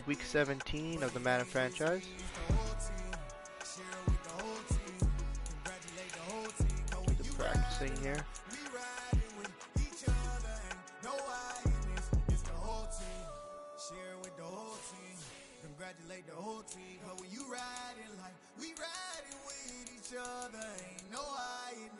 Week 17 of the Madden franchise. Just practicing here. Congratulate the whole team, cause when you riding like we riding with each other, ain't no hiding.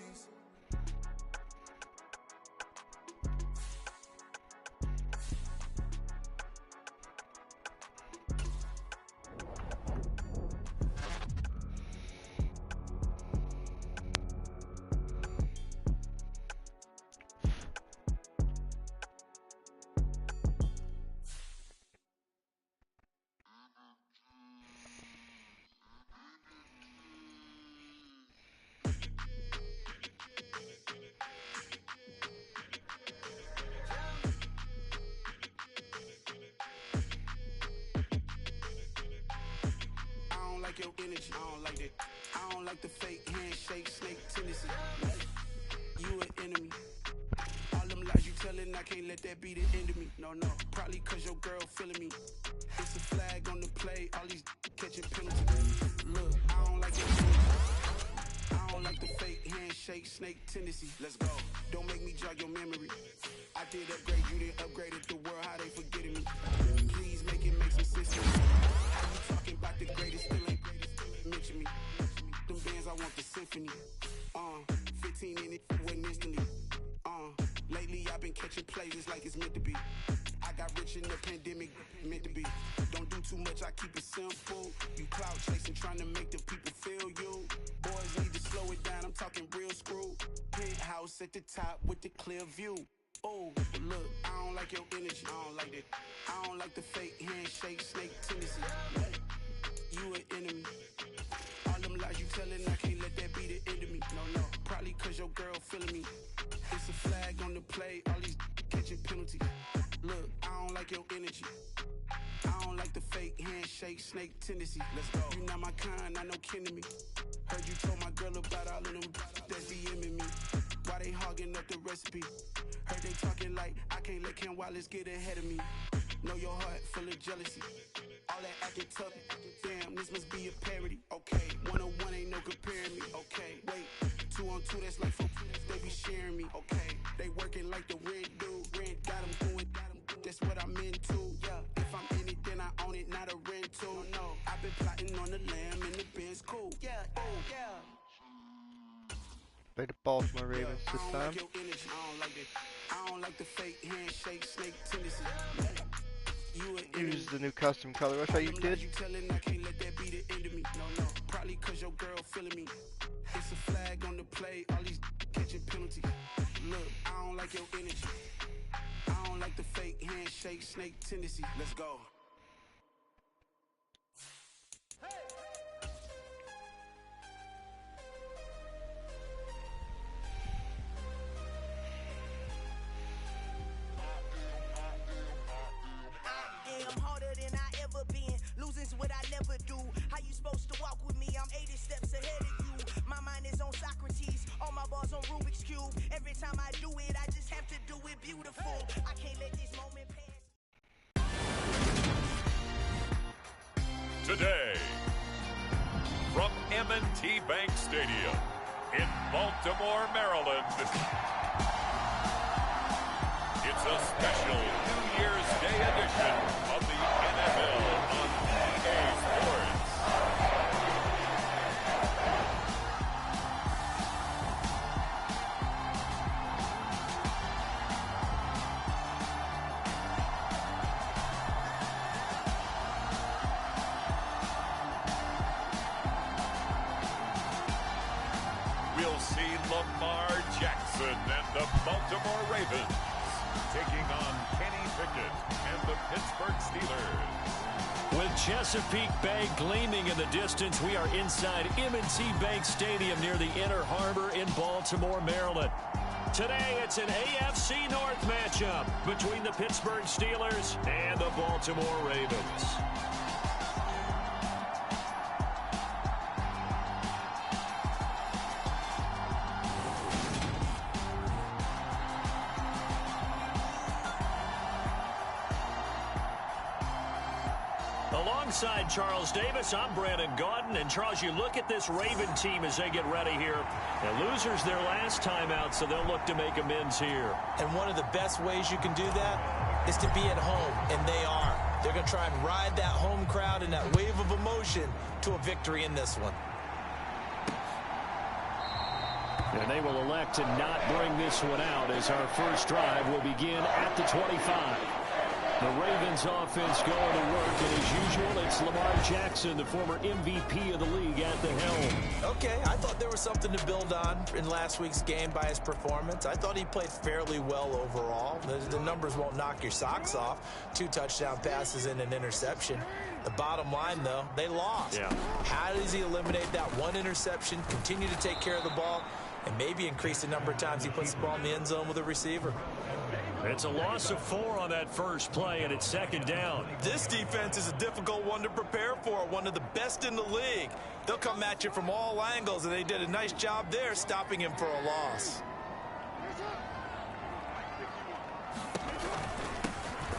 Like your energy, I don't like that. I don't like the fake handshake, snake tendency. You an enemy. All them lies you telling, I can't let that be the end of me. No, probably cause your girl feeling me. It's a flag on the play, all these catching penalties. Look, I don't like your energy. I don't like the fake handshake, snake tendency. Let's go. Don't make me jog your memory. I did upgrade, you didn't upgrade it. The world, how they forgetting me. Please make it make some sense to me. How you talking about the greatest, still ain't mention me. Them bands, I want the symphony. 15 in it, went instantly. Lately I've been catching plays, it's like it's meant to be. I got rich in the pandemic, meant to be. Don't do too much, I keep it simple. You cloud chasing, trying to make the people feel you. Boys need to slow it down, I'm talking real screw. Penthouse at the top with the clear view. Oh, look, I don't like your energy, I don't like that. I don't like the fake handshake, snake tendency. You an enemy. All them lies you telling, I can't let that be the end of me. No, probably cause your girl feeling me. It's a flag on the play, all these catching penalties. Look, I don't like your energy. I don't like the fake handshake, snake tendency. Let's go. You not my kind, not no kin to me. Heard you told my girl about all of them that's DMing me. Why they hogging up the recipe? Heard they talking like I can't let Ken Wallace get ahead of me. Know your heart full of jealousy. All that acting tough, damn, this must be a parody. Okay, 1-on-1 ain't no comparing me. Okay, wait, 2-on-2, that's like 4, they be sharing me. Okay, they working like the rent dude. Rent got them going, that's what I'm into. Yeah, if I'm in it, then I own it, not a rental. No, I've been plotting on the lamb and the Benz cool. Yeah, oh, yeah. Play the Baltimore Ravens this time. I don't like your energy, I don't like that. I don't like the fake handshake, snake tendency. Use the new custom color. What you did? You telling, I can't let that be the end of me. No, probably cause your girl feeling me. It's a flag on the play, all these catching penalties. Look, I don't like your energy. I don't like the fake handshake, snake tendency. Let's go. What I never do. How you supposed to walk with me? I'm 80 steps ahead of you. My mind is on Socrates, all my bars on Rubik's Cube. Every time I do it, I just have to do it beautiful. I can't let this moment pass. Today, from M&T Bank Stadium in Baltimore, Maryland, it's a special New Year's Day edition of the NFL on EA Sports. We'll see Lamar Jackson and the Baltimore Ravens taking on Kenny Pickett and the Pittsburgh Steelers. With Chesapeake Bay gleaming in the distance, we are inside M&T Bank Stadium near the Inner Harbor in Baltimore, Maryland. Today, it's an AFC North matchup between the Pittsburgh Steelers and the Baltimore Ravens. Alongside Charles Davis, I'm Brandon Gaudin. And, Charles, you look at this Raven team as they get ready here. The losers their last time out, so they'll look to make amends here. And one of the best ways you can do that is to be at home, and they are. They're going to try and ride that home crowd and that wave of emotion to a victory in this one. And they will elect to not bring this one out as our first drive will begin at the 25. The Ravens offense going to work, and as usual, it's Lamar Jackson, the former MVP of the league, at the helm. Okay, I thought there was something to build on in last week's game by his performance. I thought he played fairly well overall. The numbers won't knock your socks off. 2 touchdown passes and an interception. The bottom line, though, they lost. Yeah. How does he eliminate that one interception, continue to take care of the ball, and maybe increase the number of times he puts the ball in the end zone with a receiver? It's a loss of 4 on that first play, and it's second down. This defense is a difficult one to prepare for, one of the best in the league. They'll come at you from all angles, and they did a nice job there stopping him for a loss.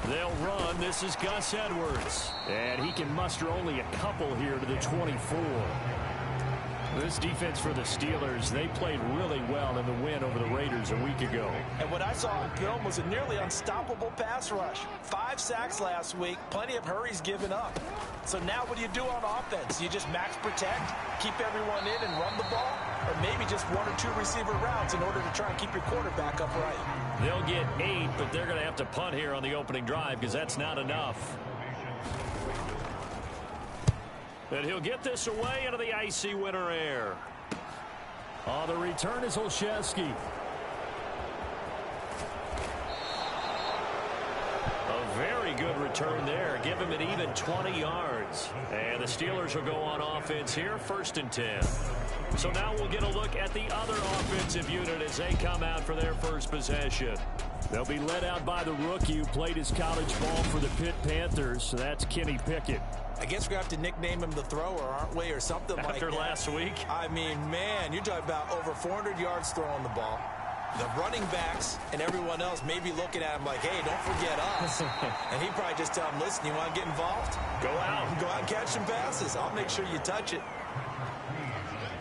They'll run. This is Gus Edwards, and he can muster only a couple here to the 24. This defense for the Steelers, they played really well in the win over the Raiders a week ago. And what I saw on film was a nearly unstoppable pass rush. 5 sacks last week, plenty of hurries given up. So now what do you do on offense? You just max protect, keep everyone in and run the ball? Or maybe just 1 or 2 receiver routes in order to try and keep your quarterback upright? They'll get 8, but they're going to have to punt here on the opening drive because that's not enough. And he'll get this away into the icy winter air. On the return is Olszewski. A very good return there. Give him an even 20 yards. And the Steelers will go on offense here, 1st and 10. So now we'll get a look at the other offensive unit as they come out for their first possession. They'll be led out by the rookie who played his college ball for the Pitt Panthers. So that's Kenny Pickett. I guess we're going to have to nickname him the thrower, aren't we, or something like that. After last week? I mean, man, you're talking about over 400 yards throwing the ball. The running backs and everyone else may be looking at him like, hey, don't forget us. And he'd probably just tell him, listen, you want to get involved? Go out and catch some passes. I'll make sure you touch it.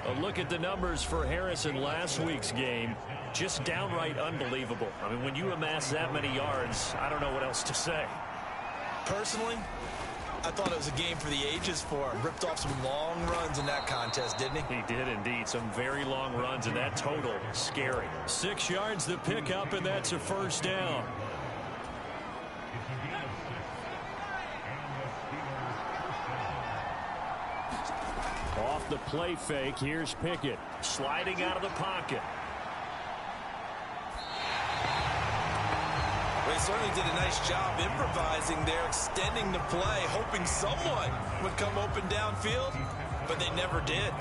A look at the numbers for Harris in last week's game. Just downright unbelievable. I mean, when you amass that many yards, I don't know what else to say. Personally, I thought it was a game for the ages for him. Ripped off some long runs in that contest, didn't he? He did indeed. Some very long runs, and that total, scary. 6 yards the pickup, and that's a first down. Off the play fake, here's Pickett. Sliding out of the pocket. They certainly did a nice job improvising there, extending the play, hoping someone would come open downfield, but they never did.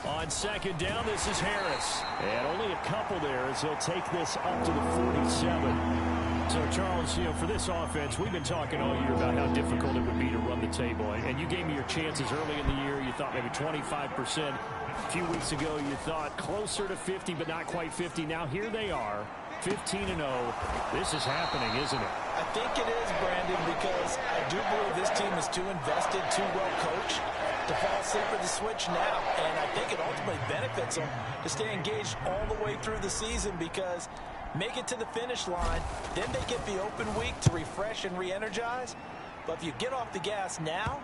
On second down, this is Harris. And only a couple there as he'll take this up to the 47. So, Charles, you know, for this offense, we've been talking all year about how difficult it would be to run the table. And you gave me your chances early in the year. You thought maybe 25%. A few weeks ago, you thought closer to 50, but not quite 50. Now, here they are, 15-0. This is happening, isn't it? I think it is, Brandon, because I do believe this team is too invested, too well coached to fall asleep at the switch now. And I think it ultimately benefits them to stay engaged all the way through the season because make it to the finish line, then they get the open week to refresh and re-energize. But if you get off the gas now,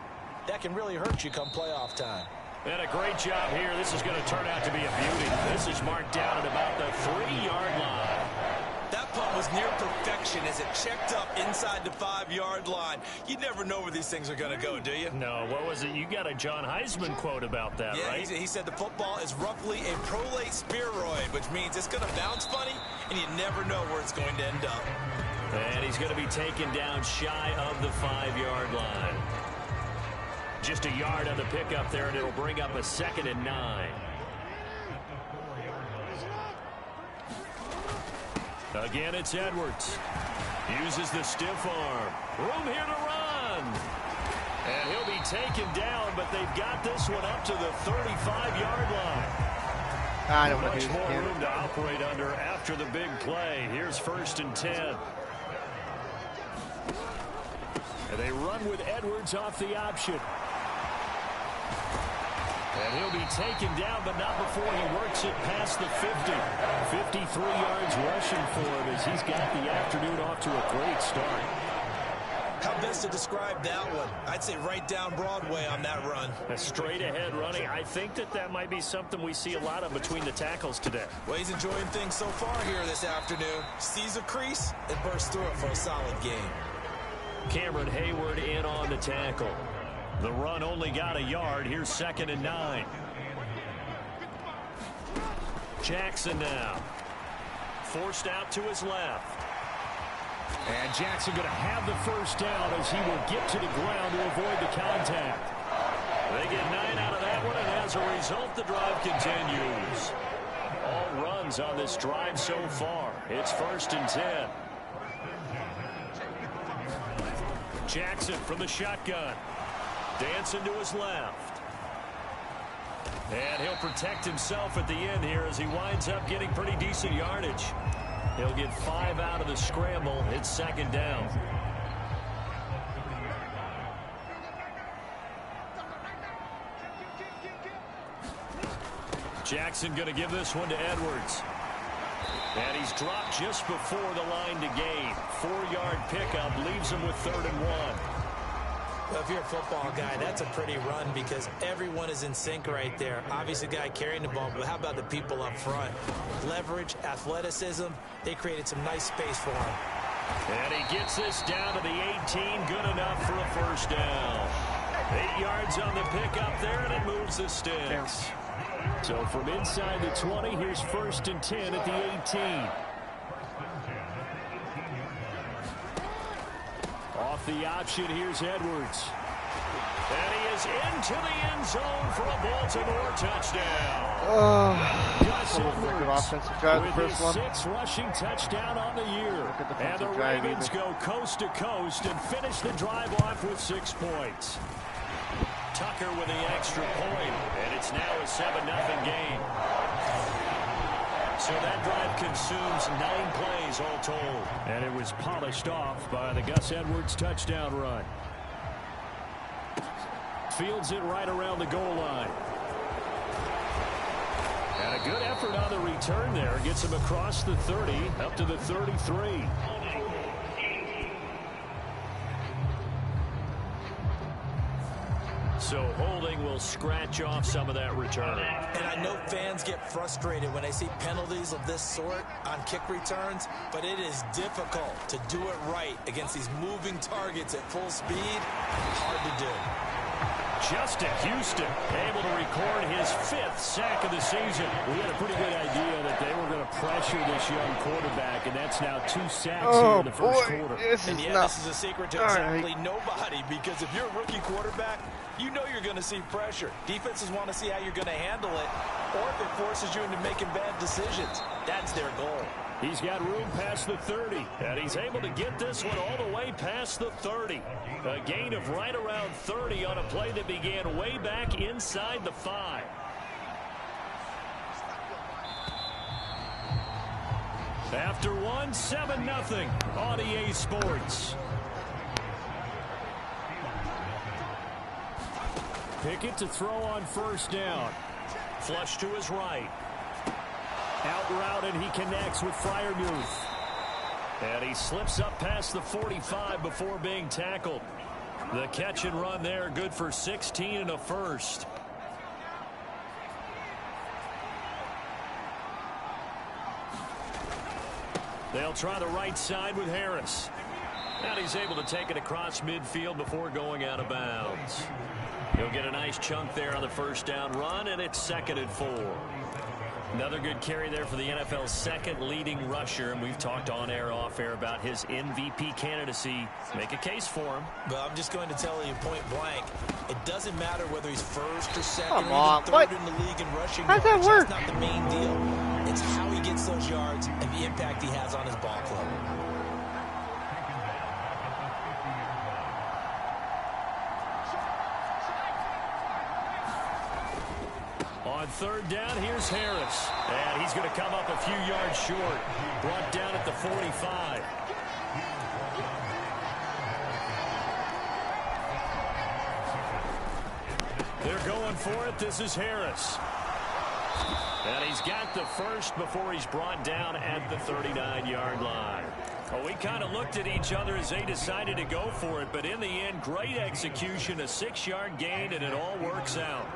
that can really hurt you come playoff time. And a great job here. This is going to turn out to be a beauty. This is marked down at about the 3-yard line. That punt was near perfection as it checked up inside the 5-yard line. You never know where these things are going to go, do you? No, what was it? You got a John Heisman quote about that, right? He said the football is roughly a prolate spheroid, which means it's going to bounce funny, and you never know where it's going to end up. And he's going to be taken down shy of the 5-yard line. Just a yard on the pickup there, and it'll bring up a 2nd and 9. Again, it's Edwards. Uses the stiff arm. Room here to run. And he'll be taken down, but they've got this one up to the 35-yard line. I don't want to Much do more this room to operate under after the big play. Here's 1st and 10. And they run with Edwards off the option. And he'll be taken down, but not before he works it past the 50. 53 yards rushing for him as he's got the afternoon off to a great start. How best to describe that one? I'd say right down Broadway on that run. A straight-ahead running. I think that might be something we see a lot of between the tackles today. Well, he's enjoying things so far here this afternoon. Sees a crease and bursts through it for a solid game. Cameron Hayward in on the tackle. The run only got a yard. Here's 2nd and 9. Jackson now. Forced out to his left. And Jackson going to have the first down as he will get to the ground to avoid the contact. They get 9 out of that one, and as a result, the drive continues. All runs on this drive so far. It's 1st and 10. Jackson from the shotgun. Dancing to his left. And he'll protect himself at the end here as he winds up getting pretty decent yardage. He'll get 5 out of the scramble. It's 2nd down. Jackson going to give this one to Edwards. And he's dropped just before the line to gain. 4-yard pickup leaves him with 3rd and 1. Well, if you're a football guy, that's a pretty run because everyone is in sync right there. Obviously, the guy carrying the ball, but how about the people up front? Leverage, athleticism, they created some nice space for him. And he gets this down to the 18, good enough for a first down. 8 yards on the pickup there, and it moves the sticks. So from inside the 20, here's 1st and 10 at the 18. Off the option, here's Edwards. And he is into the end zone for a Baltimore touchdown. Gus Edwards offensive drive, the with first his one. 6th rushing touchdown on the year. And the Ravens go coast to coast and finish the drive off with 6 points. Tucker with the extra point, and it's now a 7-0 game. So that drive consumes 9 plays all told. And it was polished off by the Gus Edwards touchdown run. Fields it right around the goal line. And a good effort on the return there. Gets him across the 30, up to the 33. So holding will scratch off some of that return. And I know fans get frustrated when they see penalties of this sort on kick returns, but it is difficult to do it right against these moving targets at full speed. Hard to do. Justin Houston able to record his 5th sack of the season. We had a pretty good idea that they were going to pressure this young quarterback, and that's now 2 sacks here in the first quarter. This is a secret to exactly nobody, because if you're a rookie quarterback, you know you're going to see pressure. Defenses want to see how you're going to handle it, or if it forces you into making bad decisions. That's their goal. He's got room past the 30, and he's able to get this one all the way past the 30. A gain of right around 30 on a play that began way back inside the 5. After one, 7-0 on EA Sports. Pickett to throw on first down. Flush to his right. Out route, and he connects with Freiermuth. And he slips up past the 45 before being tackled. The catch and run there, good for 16 and a first. They'll try the right side with Harris. And he's able to take it across midfield before going out of bounds. He'll get a nice chunk there on the first down run, and it's 2nd and 4. Another good carry there for the NFL's 2nd leading rusher, and we've talked on air, off air about his MVP candidacy. Make a case for him. But I'm just going to tell you point blank, it doesn't matter whether he's 1st or 2nd Come or on, even 3rd what? in the league in rushing How's yards. that work? That's not the main deal. It's how he gets those yards and the impact he has on his ball club. third down, here's Harris. And he's going to come up a few yards short. Brought down at the 45. They're going for it. This is Harris. And he's got the first before he's brought down at the 39-yard line. Well, we kind of looked at each other as they decided to go for it, but in the end, great execution, a 6-yard gain, and it all works out.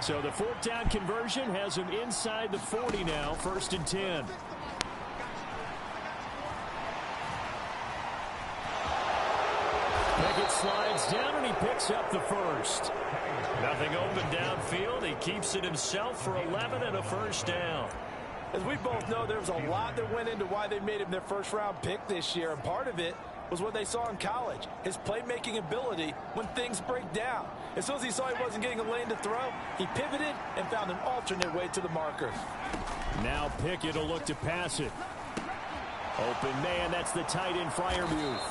So the fourth down conversion has him inside the 40 now, 1st and 10. Pickett slides down, and he picks up the first. Nothing open downfield. He keeps it himself for 11 and a first down. As we both know, there was a lot that went into why they made him their first-round pick this year, and part of it was what they saw in college, his playmaking ability when things break down. As soon as he saw he wasn't getting a lane to throw, he pivoted and found an alternate way to the marker. Now Pickett will look to pass it. Open man, that's the tight end Freiermuth.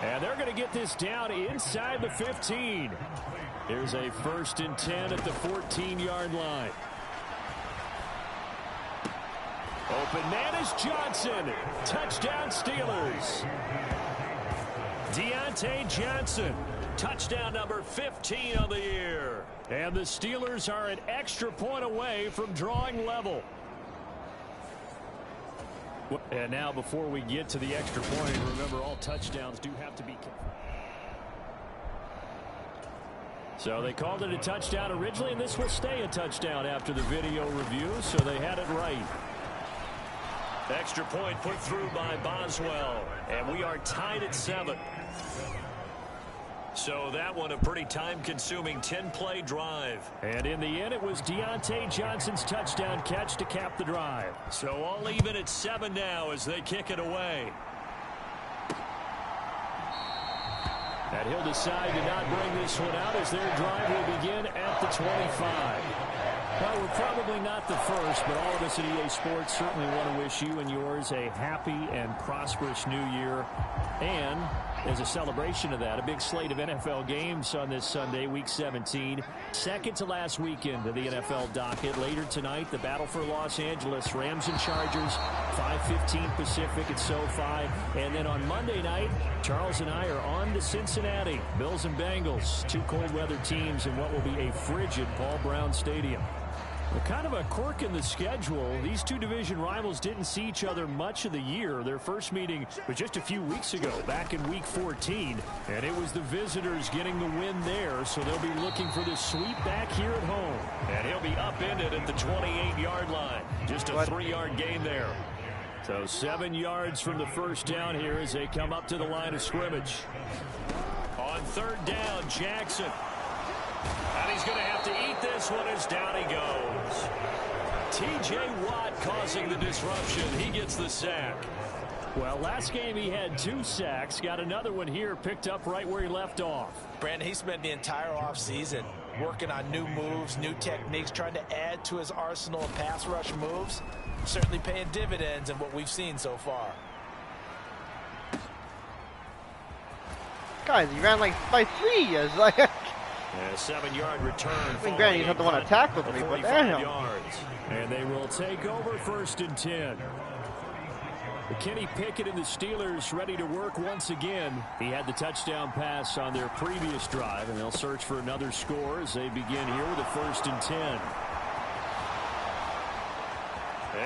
And they're going to get this down inside the 15. Here's a 1st and 10 at the 14-yard line. Open man is Johnson. Touchdown Steelers. Deontay Johnson. Touchdown number 15 on the year. And the Steelers are an extra point away from drawing level. And now before we get to the extra point, remember all touchdowns do have to be. So they called it a touchdown originally, and this will stay a touchdown after the video review, so they had it right. Extra point put through by Boswell, and we are tied at 7. So that one a pretty time-consuming 10-play drive. And in the end, it was Deontay Johnson's touchdown catch to cap the drive. So all even at 7 now as they kick it away. And he'll decide to not bring this one out as their drive will begin at the 25. Well, we're probably not the first, but all of us at EA Sports certainly want to wish you and yours a happy and prosperous new year. And as a celebration of that, a big slate of NFL games on this Sunday, Week 17. Second to last weekend of the NFL docket. Later tonight, the battle for Los Angeles, Rams and Chargers, 5:15 Pacific at SoFi. And then on Monday night, Charles and I are on to Cincinnati. Bills and Bengals, two cold weather teams in what will be a frigid Paul Brown Stadium. Well, kind of a quirk in the schedule. These two division rivals didn't see each other much of the year. Their first meeting was just a few weeks ago, back in Week 14. And it was the visitors getting the win there, so they'll be looking for this sweep back here at home. And he'll be upended at the 28-yard line. Just a 3-yard gain there. So 7 yards from the first down here as they come up to the line of scrimmage. On third down, Jackson. And he's going to have to eat this one as down he goes. T.J. Watt causing the disruption. He gets the sack. Well, last game he had 2 sacks. Got another one here picked up right where he left off. Brandon, he spent the entire offseason working on new moves, new techniques, trying to add to his arsenal of pass rush moves. Certainly paying dividends in what we've seen so far. Guys, he ran like by 3. It's like And a 7-yard return. I think Granny had the one that tackled me, but damn. Yards. And they will take over 1st and 10. Kenny Pickett and the Steelers ready to work once again. He had the touchdown pass on their previous drive, and they'll search for another score as they begin here with a 1st and 10.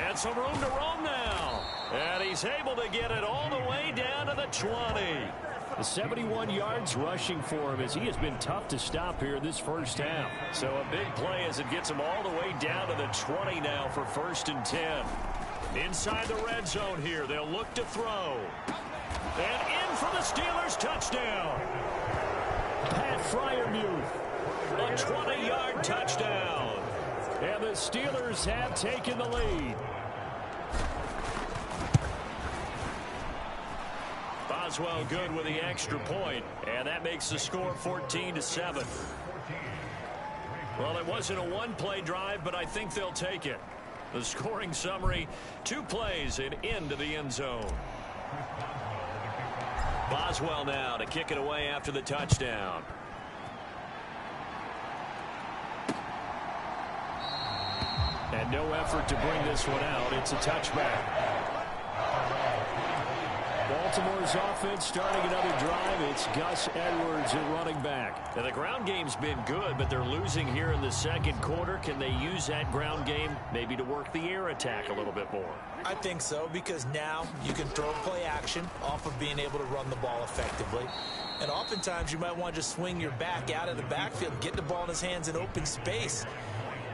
And some room to roam now. And he's able to get it all the way down to the 20. 71 yards rushing for him as he has been tough to stop here this first half. So a big play as it gets him all the way down to the 20 now for 1st and 10. Inside the red zone here, they'll look to throw. And in for the Steelers, touchdown. Pat Freiermuth, a 20-yard touchdown. And the Steelers have taken the lead. Boswell good with the extra point, and that makes the score 14-7. Well, it wasn't a one-play drive, but I think they'll take it. The scoring summary, 2 plays and into the end zone. Boswell now to kick it away after the touchdown. And no effort to bring this one out. It's a touchback. Baltimore's offense starting another drive. It's Gus Edwards at running back. Now, the ground game's been good, but they're losing here in the second quarter. Can they use that ground game maybe to work the air attack a little bit more? I think so, because now you can throw play action off of being able to run the ball effectively. And oftentimes you might want to just swing your back out of the backfield, get the ball in his hands in open space.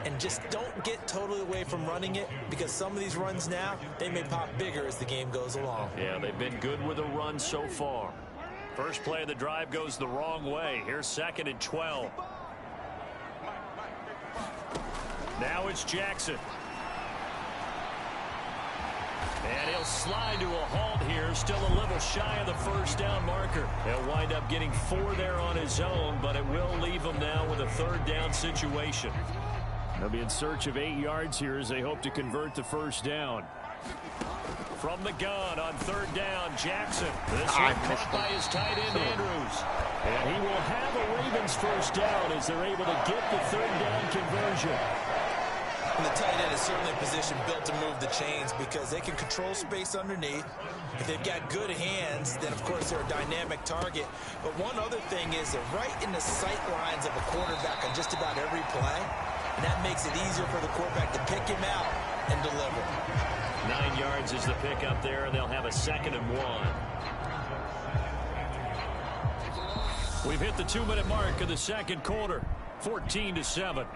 And just don't get totally away from running it, because some of these runs now, they may pop bigger as the game goes along. Yeah, they've been good with a run so far. First play of the drive goes the wrong way. Here's 2nd and 12. Now it's Jackson. And he'll slide to a halt here, still a little shy of the first down marker. He'll wind up getting 4 there on his own, but it will leave him now with a 3rd down situation. They'll be in search of 8 yards here as they hope to convert the first down. From the gun on 3rd down, Jackson. This one caught by his tight end, Andrews. And he will have a Ravens first down as they're able to get the 3rd down conversion. And the tight end is certainly a position built to move the chains, because they can control space underneath. If they've got good hands, then of course they're a dynamic target. But one other thing is they're right in the sight lines of a quarterback on just about every play. And that makes it easier for the quarterback to pick him out and deliver. 9 yards is the pickup there, and they'll have a 2nd and 1. We've hit the 2-minute mark of the second quarter, 14-7.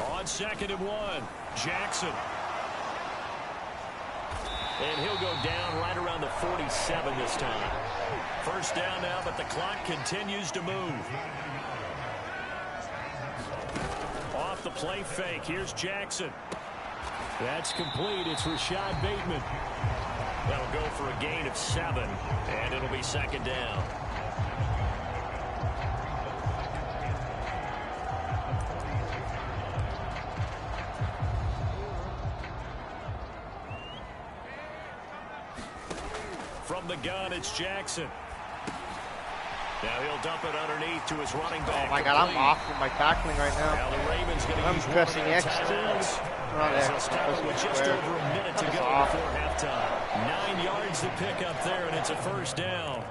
On 2nd and 1, Jackson. And he'll go down right around the 47 this time. First down now, but the clock continues to move. Off the play fake, here's Jackson. That's complete. It's Rashad Bateman. That'll go for a gain of 7, and it'll be 2nd down. From the gun, it's Jackson. Now he'll dump it underneath to his running back. Oh my God, I'm off with my tackling right now. Now the Ravens going to use pressing X. They'll stop it with just over a minute to go before halftime. 9 yards to pick up there, and it's a first down.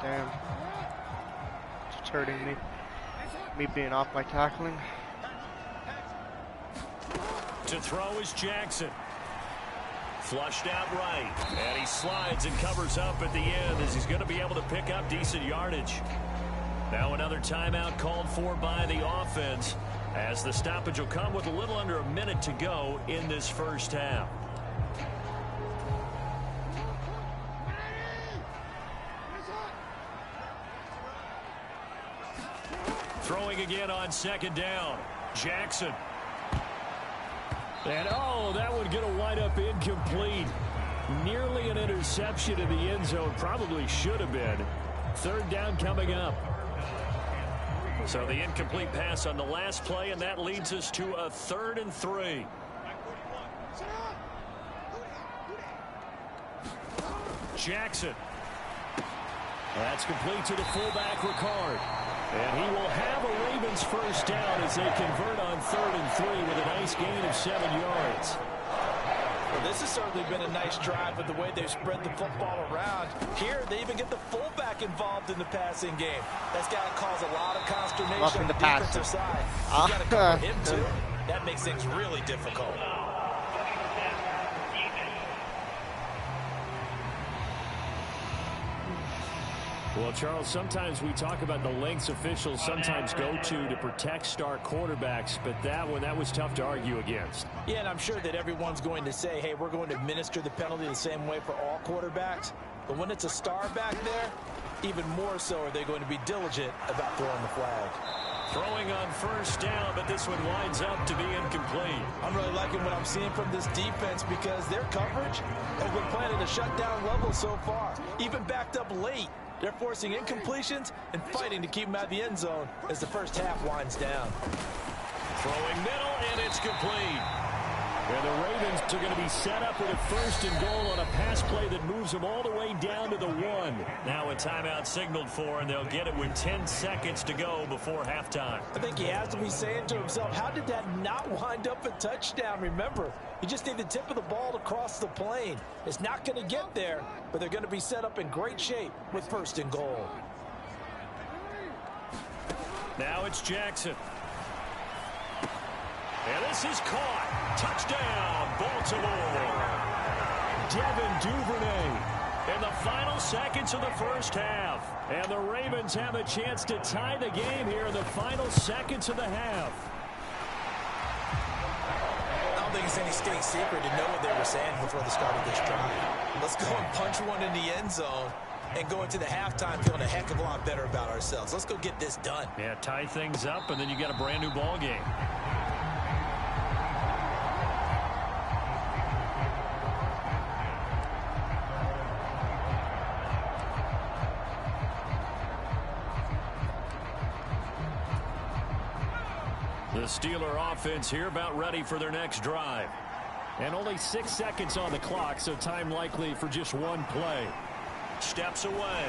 Damn. It's hurting me. Me being off my tackling. To throw is Jackson. Flushed out right, and he slides and covers up at the end as he's going to be able to pick up decent yardage. Now another timeout called for by the offense, as the stoppage will come with a little under a minute to go in this first half. Throwing again on 2nd down, Jackson. And oh, that one going to wind up incomplete. Nearly an interception in the end zone. Probably should have been. 3rd down coming up. So the incomplete pass on the last play, and that leads us to a 3rd and 3. Jackson. That's complete to the fullback, Ricard. And he will have a Ravens first down as they convert on 3rd and 3 with a nice gain of 7 yards. Well, this has certainly been a nice drive with the way they've spread the football around. Here, they even get the fullback involved in the passing game. That's got to cause a lot of consternation on the defensive side. You got to cover him, too. That makes things really difficult. Well, Charles, sometimes we talk about the lengths officials sometimes go to protect star quarterbacks, but that was tough to argue against. Yeah, and I'm sure that everyone's going to say, hey, we're going to administer the penalty the same way for all quarterbacks. But when it's a star back there, even more so are they going to be diligent about throwing the flag. Throwing on first down, but this one winds up to be incomplete. I'm really liking what I'm seeing from this defense because their coverage has been playing at a shutdown level so far. Even backed up late, They're forcing incompletions and fighting to keep them out of the end zone as the first half winds down. Throwing middle, and it's complete. And the Ravens are going to be set up with a 1st and goal on a pass play that moves them all the way down to the 1. Now a timeout signaled for, and they'll get it with 10 seconds to go before halftime. I think he has to be saying to himself, how did that not wind up a touchdown? Remember, you just need the tip of the ball to cross the plane. It's not going to get there, but they're going to be set up in great shape with 1st and goal. Now it's Jackson. And this is caught. Touchdown, Baltimore. Devin Duvernay in the final seconds of the first half. And the Ravens have a chance to tie the game here in the final seconds of the half. I don't think it's any state secret to know what they were saying before the start of this drive. Let's go and punch one in the end zone and go into the halftime feeling a heck of a lot better about ourselves. Let's go get this done. Yeah, tie things up, and then you got a brand new ball game. The Steeler offense here about ready for their next drive. And only 6 seconds on the clock, so time likely for just one play. Steps away.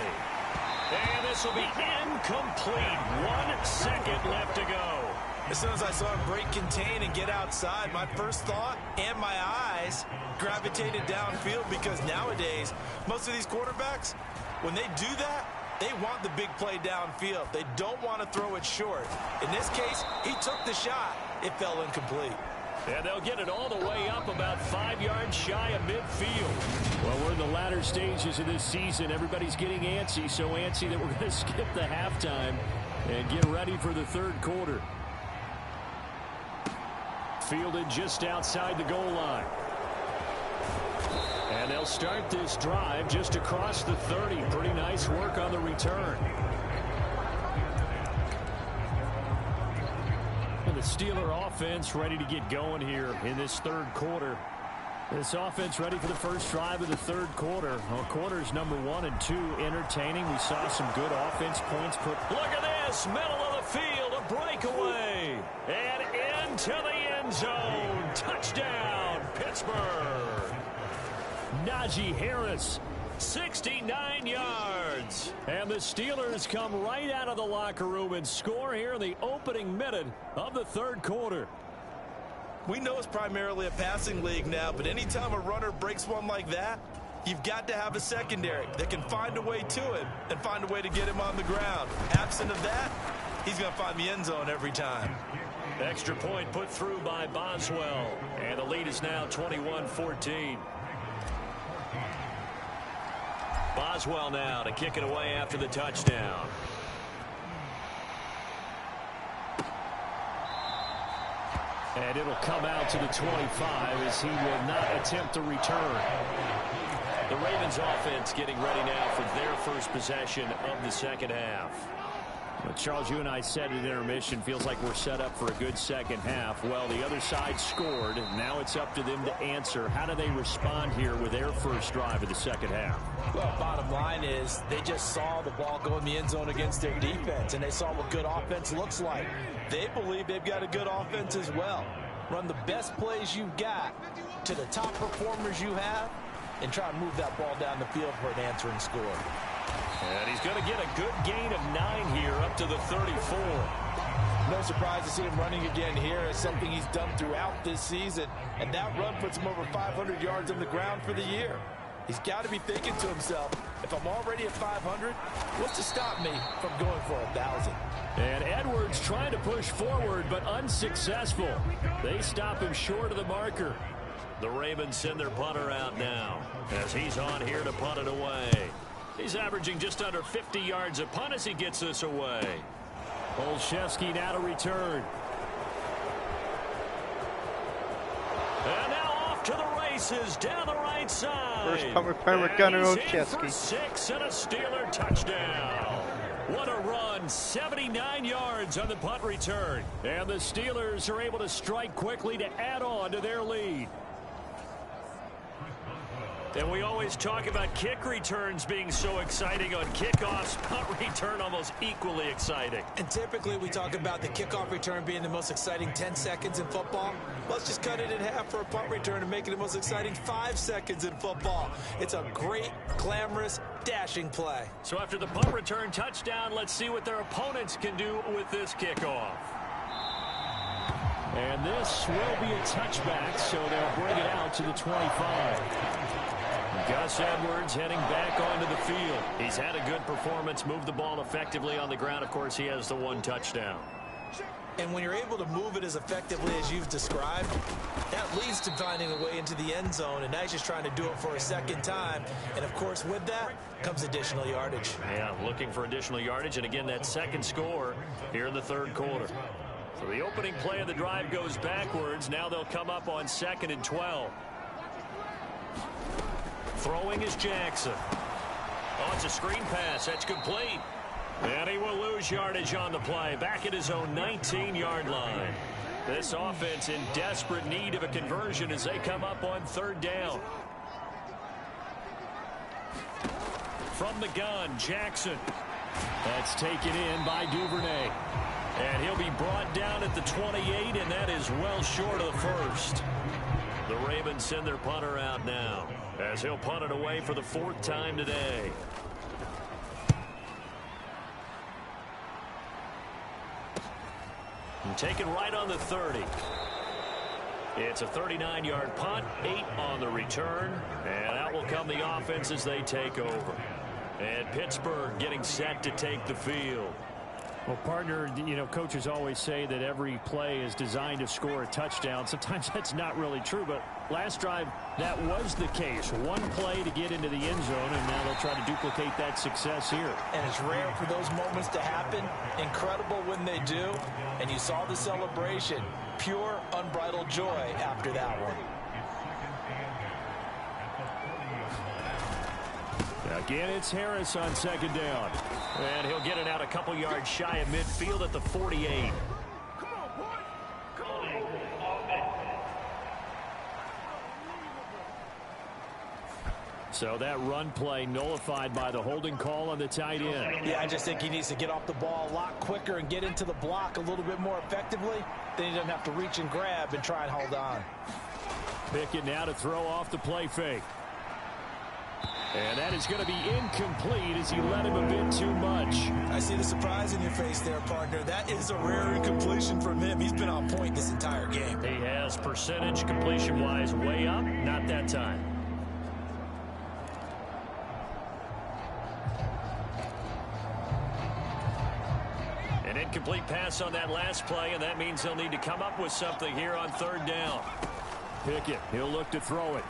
And this will be incomplete. 1 second left to go. As soon as I saw him break contain and get outside, my first thought and my eyes gravitated downfield, because nowadays, most of these quarterbacks, when they do that, they want the big play downfield. They don't want to throw it short. In this case, he took the shot. It fell incomplete. And they'll get it all the way up about 5 yards shy of midfield. Well, we're in the latter stages of this season. Everybody's getting antsy, so antsy that we're going to skip the halftime and get ready for the 3rd quarter. Fielded just outside the goal line. And they'll start this drive just across the 30. Pretty nice work on the return. And the Steeler offense ready to get going here in this 3rd quarter. This offense ready for the first drive of the 3rd quarter. Well, quarters number 1 and 2 entertaining. We saw some good offense points put. Look at this, middle of the field, a breakaway. And into the end zone. Touchdown, Pittsburgh. Najee Harris, 69 yards. And the Steelers come right out of the locker room and score here in the opening minute of the 3rd quarter. We know it's primarily a passing league now, but anytime a runner breaks one like that, you've got to have a secondary that can find a way to him and find a way to get him on the ground. Absent of that, he's going to find the end zone every time. Extra point put through by Boswell. And the lead is now 21-14. Boswell now to kick it away after the touchdown. And it'll come out to the 25 as he will not attempt a return. The Ravens offense getting ready now for their first possession of the 2nd half. Well, Charles, you and I said at intermission, feels like we're set up for a good 2nd half. Well, the other side scored, and now it's up to them to answer. How do they respond here with their first drive of the 2nd half? Well, bottom line is they just saw the ball go in the end zone against their defense, and they saw what good offense looks like. They believe they've got a good offense as well. Run the best plays you've got to the top performers you have, and try and move that ball down the field for an answering score. And he's going to get a good gain of 9 here up to the 34. No surprise to see him running again here. It's something he's done throughout this season, and that run puts him over 500 yards on the ground for the year. He's got to be thinking to himself, if I'm already at 500, what's to stop me from going for 1,000? And Edwards trying to push forward, but unsuccessful. They stop him short of the marker. The Ravens send their punter out now as he's on here to punt it away. He's averaging just under 50 yards a punt as he gets this away. Olszewski now to return. And now off to the races down the right side. First punt return with Gunnar Olszewski. 6 and a Steeler touchdown. What a run. 79 yards on the punt return. And the Steelers are able to strike quickly to add on to their lead. And we always talk about kick returns being so exciting on kickoffs. Punt return almost equally exciting. And typically we talk about the kickoff return being the most exciting 10 seconds in football. Let's just cut it in half for a punt return and make it the most exciting 5 seconds in football. It's a great, glamorous, dashing play. So after the punt return touchdown, let's see what their opponents can do with this kickoff. And this will be a touchback, so they'll bring it out to the 25. Gus Edwards heading back onto the field. He's had a good performance, moved the ball effectively on the ground. Of course, he has the 1 touchdown. And when you're able to move it as effectively as you've described, that leads to finding a way into the end zone, and now he's just trying to do it for a second time. And, of course, with that comes additional yardage. Yeah, looking for additional yardage, and again, that second score here in the third quarter. So the opening play of the drive goes backwards. Now they'll come up on 2nd and 12. Throwing is Jackson. Oh, it's a screen pass. That's complete. And he will lose yardage on the play. Back at his own 19-yard line. This offense in desperate need of a conversion as they come up on 3rd down. From the gun, Jackson. That's taken in by Duvernay. And he'll be brought down at the 28, and that is well short of the first. The Ravens send their punter out now, as he'll punt it away for the 4th time today. And taken right on the 30. It's a 39-yard punt, 8 on the return, and out will come the offense as they take over. And Pittsburgh getting set to take the field. Well, partner, you know, coaches always say that every play is designed to score a touchdown. Sometimes that's not really true, but last drive, that was the case. One play to get into the end zone, and now they'll try to duplicate that success here. And it's rare for those moments to happen. Incredible when they do. And you saw the celebration. Pure, unbridled joy after that one. Again, it's Harris on 2nd down. And he'll get it out a couple yards shy of midfield at the 48. So that run play nullified by the holding call on the tight end. Yeah, I just think he needs to get off the ball a lot quicker and get into the block a little bit more effectively. Then he doesn't have to reach and grab and try and hold on. Pickett now to throw off the play fake. And that is going to be incomplete as he let him a bit too much. I see the surprise in your face there, partner. That is a rare incompletion from him. He's been on point this entire game. He has percentage completion-wise way up. Not that time. An incomplete pass on that last play, and that means they'll need to come up with something here on 3rd down. Pickett, he'll look to throw it.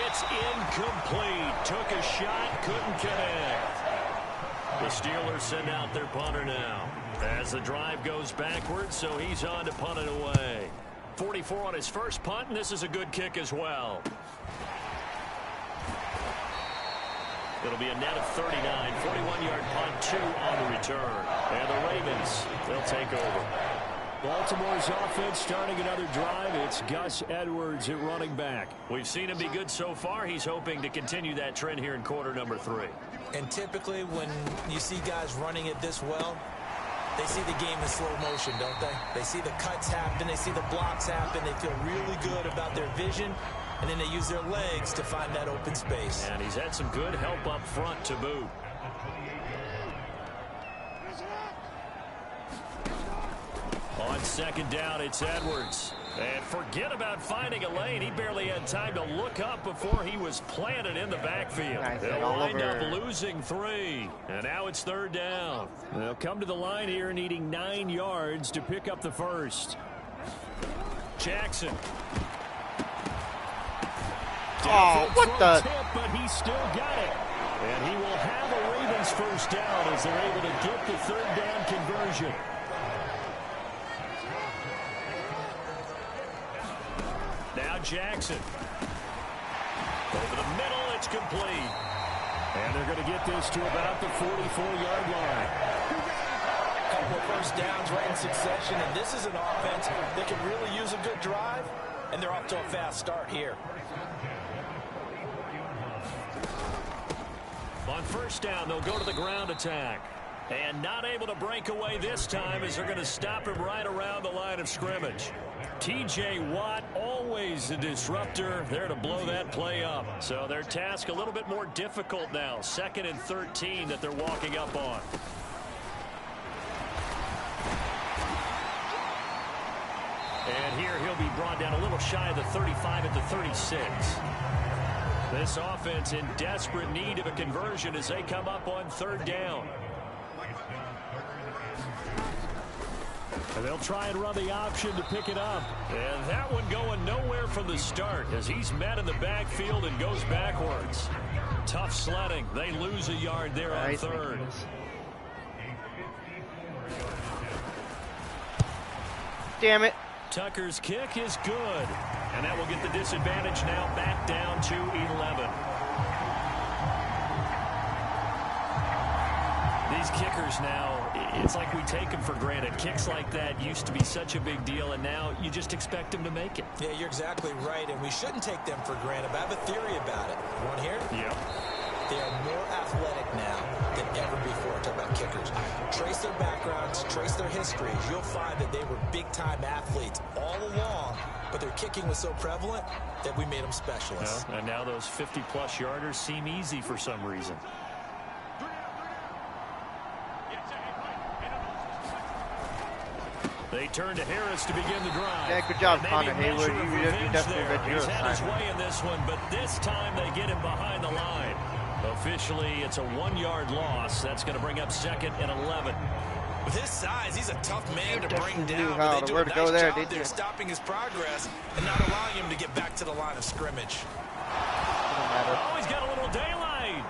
It's incomplete. Took a shot, couldn't connect. The Steelers send out their punter now as the drive goes backwards, so he's on to punt it away. 44 on his first punt, and this is a good kick as well. It'll be a net of 39, 41-yard punt, 2 on the return. And the Ravens, they'll take over. Baltimore's offense starting another drive. It's Gus Edwards at running back. We've seen him be good so far. He's hoping to continue that trend here in quarter number 3. And typically when you see guys running it this well, they see the game in slow motion, don't they? They see the cuts happen. They see the blocks happen. They feel really good about their vision. And then they use their legs to find that open space. And he's had some good help up front to boot. On 2nd down, it's Edwards. And forget about finding a lane. He barely had time to look up before he was planted in the backfield. They'll wind up losing 3. And now it's 3rd down. They'll come to the line here needing 9 yards to pick up the first. Jackson. Oh, what the? Tip, but he still got it. And he will have a Ravens first down as they're able to get the 3rd down conversion. Now Jackson. Over the middle, it's complete. And they're going to get this to about the 44-yard line. A couple of first downs right in succession, and this is an offense that can really use a good drive, and they're off to a fast start here. On first down, they'll go to the ground attack. And not able to break away this time as they're going to stop him right around the line of scrimmage. T.J. Watt, always a disruptor, there to blow that play up. So their task a little bit more difficult now. 2nd and 13 that they're walking up on. And here he'll be brought down a little shy of the 35 at the 36. This offense in desperate need of a conversion as they come up on 3rd down. And they'll try and run the option to pick it up. And that one going nowhere from the start as he's met in the backfield and goes backwards. Tough sledding. They lose a yard there on 3rd. Damn it. Tucker's kick is good. And that will get the disadvantage now back down to 11. These kickers now, it's like we take them for granted. Kicks like that used to be such a big deal, and now you just expect them to make it. Yeah, you're exactly right, and we shouldn't take them for granted. But I have a theory about it. You want to hear it? Yeah. They are more athletic now than ever before. Talk about kickers. Trace their backgrounds, trace their histories. You'll find that they were big-time athletes all along, but their kicking was so prevalent that we made them specialists. And now those 50-plus yarders seem easy for some reason. They turn to Harris to begin the drive. Yeah, good job, Connor Hayward. You definitely read your He's had his assignment. way in this one, but this time they get him behind the line. Officially, it's a 1-yard loss. That's going to bring up 2nd and 11. With his size, he's a tough man to bring Definitely down. knew how But they do where a to nice go there, job didn't there you? stopping his progress and not allowing him to get back to the line of scrimmage. Doesn't matter. Oh, he's got a little daylight.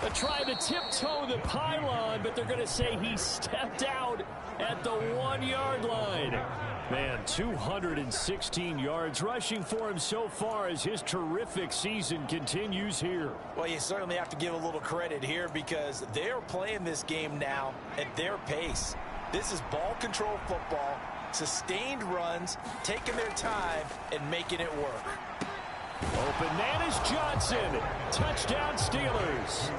They tried to tiptoe the pylon, but they're going to say he stepped out at the 1-yard line. Man, 216 yards rushing for him so far as his terrific season continues here. Well, you certainly have to give a little credit here because they're playing this game now at their pace. This is ball control football, sustained runs, taking their time, and making it work. Open man is Johnson. Touchdown Steelers.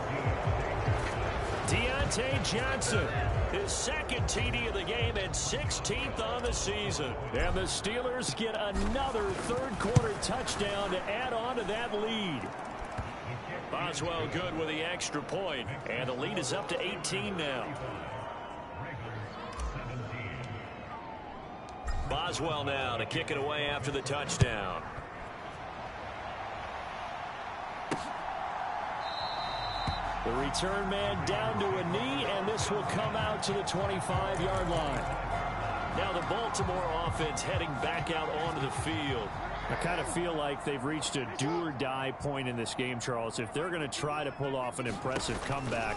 Deontay Johnson, his 2nd TD of the game and 16th on the season. And the Steelers get another 3rd-quarter touchdown to add on to that lead. Boswell good with the extra point, and the lead is up to 18 now. Boswell now to kick it away after the touchdown. The return man down to a knee, and this will come out to the 25-yard line. Now the Baltimore offense heading back out onto the field. I kind of feel like they've reached a do-or-die point in this game, Charles. If they're going to try to pull off an impressive comeback,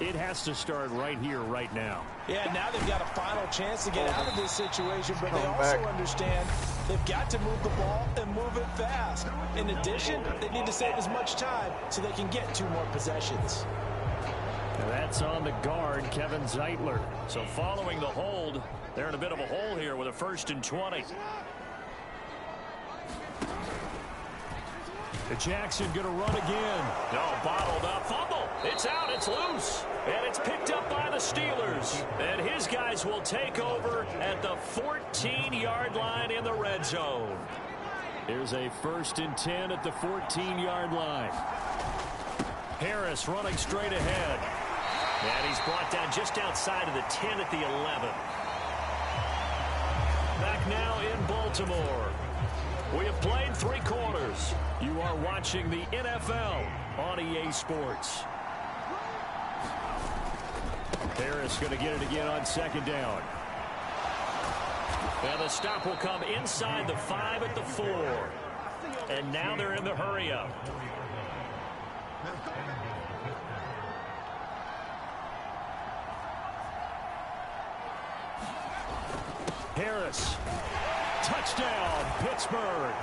it has to start right here, right now. Yeah, now they've got a final chance to get out of this situation, but they also understand they've got to move the ball and move it fast. In addition, they need to save as much time so they can get 2 more possessions. And that's on the guard, Kevin Zeitler. So following the hold, they're in a bit of a hole here with a 1st and 20. Jackson going to run again. No, bottled up. Fumble. It's out. It's loose. And it's picked up by the Steelers. And his guys will take over at the 14-yard line in the red zone. Here's a 1st and 10 at the 14-yard line. Harris running straight ahead. And he's brought down just outside of the 10 at the 11. Back now in Baltimore. We have played 3 quarters. You are watching the NFL on EA Sports. Harris going to get it again on 2nd down. And the stop will come inside the 5 at the 4. And now they're in the hurry-up. Harris. Touchdown, Pittsburgh.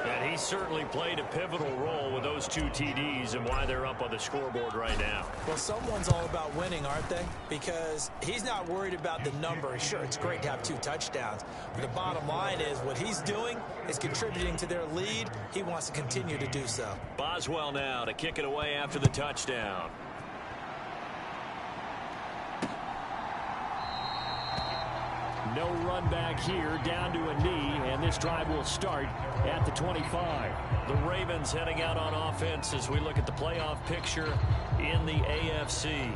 And certainly played a pivotal role with those 2 TDs and why they're up on the scoreboard right now. Well, someone's all about winning, aren't they? Because he's not worried about the number. Sure, it's great to have 2 touchdowns, but the bottom line is what he's doing is contributing to their lead. He wants to continue to do so. Boswell now to kick it away after the touchdown. No run back here, down to a knee, and this drive will start at the 25. The Ravens heading out on offense as we look at the playoff picture in the AFC.